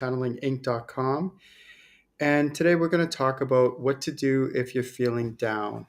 channelinginc.com. And today we're going to talk about what to do if you're feeling down.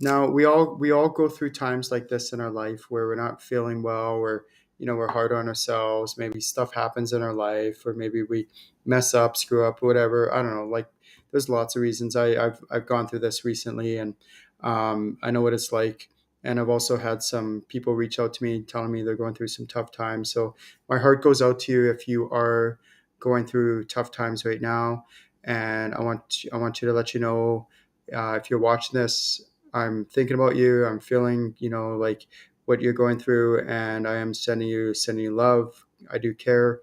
Now, we all go through times like this in our life where we're not feeling well, or we're hard on ourselves. Maybe stuff happens in our life, or maybe we mess up, screw up, whatever. I don't know. Like, there's lots of reasons. I've gone through this recently, and I know what it's like. And I've also had some people reach out to me telling me they're going through some tough times. So my heart goes out to you if you are going through tough times right now. And I want you to let you know, if you're watching this, I'm thinking about you. I'm feeling, like what you're going through, and I am sending you love. I do care.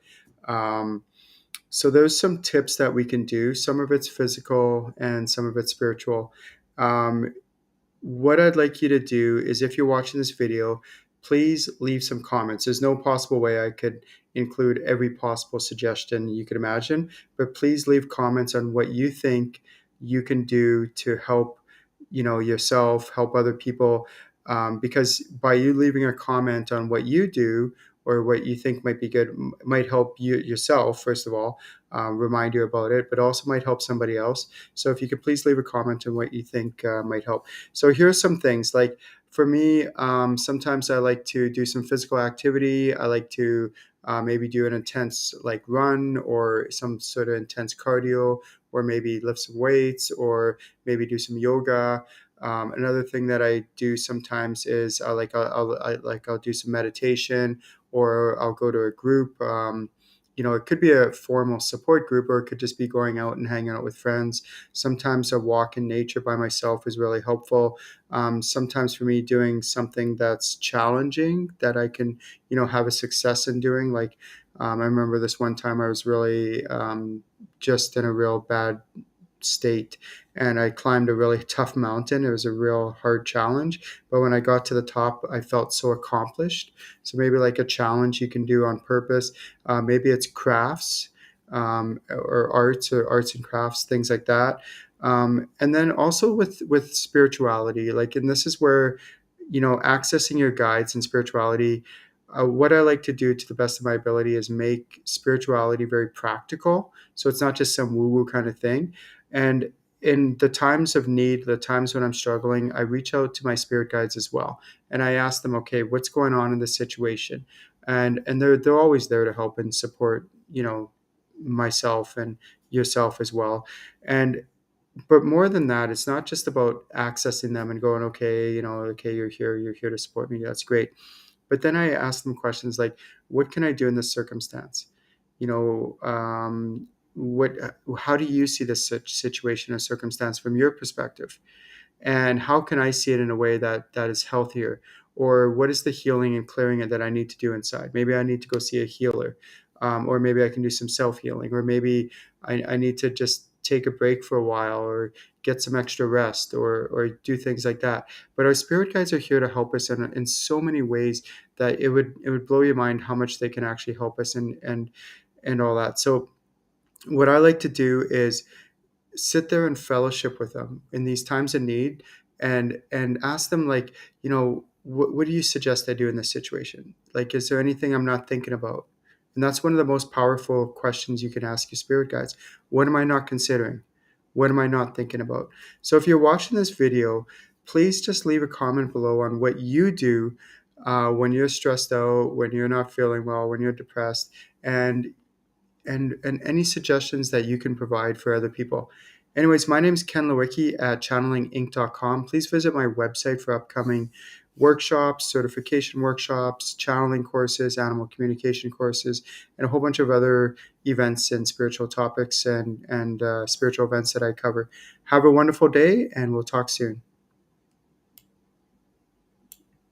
Um, so there's some tips that we can do. Some of it's physical and some of it's spiritual. Um, what I'd like you to do is, if you're watching this video, please leave some comments. There's no possible way I could include every possible suggestion you could imagine, but please leave comments on what you think you can do to help, yourself, help other people. Because by you leaving a comment on what you do or what you think might be good, might help you yourself, first of all, remind you about it, but also might help somebody else. So if you could please leave a comment on what you think might help. So here's some things. Like, for me, sometimes I like to do some physical activity. I like to maybe do an intense like run, or some sort of intense cardio, or maybe lift some weights, or maybe do some yoga. Another thing that I do sometimes is I'll do some meditation, or I'll go to a group. It could be a formal support group, or it could just be going out and hanging out with friends. Sometimes a walk in nature by myself is really helpful. Sometimes for me, doing something that's challenging that I can, have a success in doing. Like, I remember this one time I was really just in a real bad state, and I climbed a really tough mountain. It was a real hard challenge, but when I got to the top, I felt so accomplished. So maybe like a challenge you can do on purpose. Maybe it's crafts, or arts and crafts, things like that. And then also with spirituality, like, and this is where, accessing your guides and spirituality. What I like to do to the best of my ability is make spirituality very practical. So it's not just some woo woo kind of thing. And in the times of need, the times when I'm struggling, I reach out to my spirit guides as well. And I ask them, okay, what's going on in this situation? And they're always there to help and support, myself and yourself as well. And but more than that, it's not just about accessing them and going, okay, okay, you're here to support me. That's great. But then I ask them questions like, what can I do in this circumstance? You know, what, how do you see this situation or circumstance from your perspective? And how can I see it in a way that is healthier? Or what is the healing and clearing that I need to do inside? Maybe I need to go see a healer, or maybe I can do some self healing, or maybe I need to just take a break for a while, or get some extra rest, or do things like that. But our spirit guides are here to help us in so many ways that it would blow your mind how much they can actually help us, and all that. So what I like to do is sit there and fellowship with them in these times of need, and ask them, like, what do you suggest I do in this situation? Like, is there anything I'm not thinking about? And that's one of the most powerful questions you can ask your spirit guides. What am I not considering? What am I not thinking about? So if you're watching this video, please just leave a comment below on what you do when you're stressed out, when you're not feeling well, when you're depressed, and and any suggestions that you can provide for other people. Anyways, my name is Ken Lewicki at channelinginc.com. Please visit my website for upcoming workshops, certification workshops, channeling courses, animal communication courses, and a whole bunch of other events and spiritual topics, and spiritual events that I cover. Have a wonderful day, and we'll talk soon.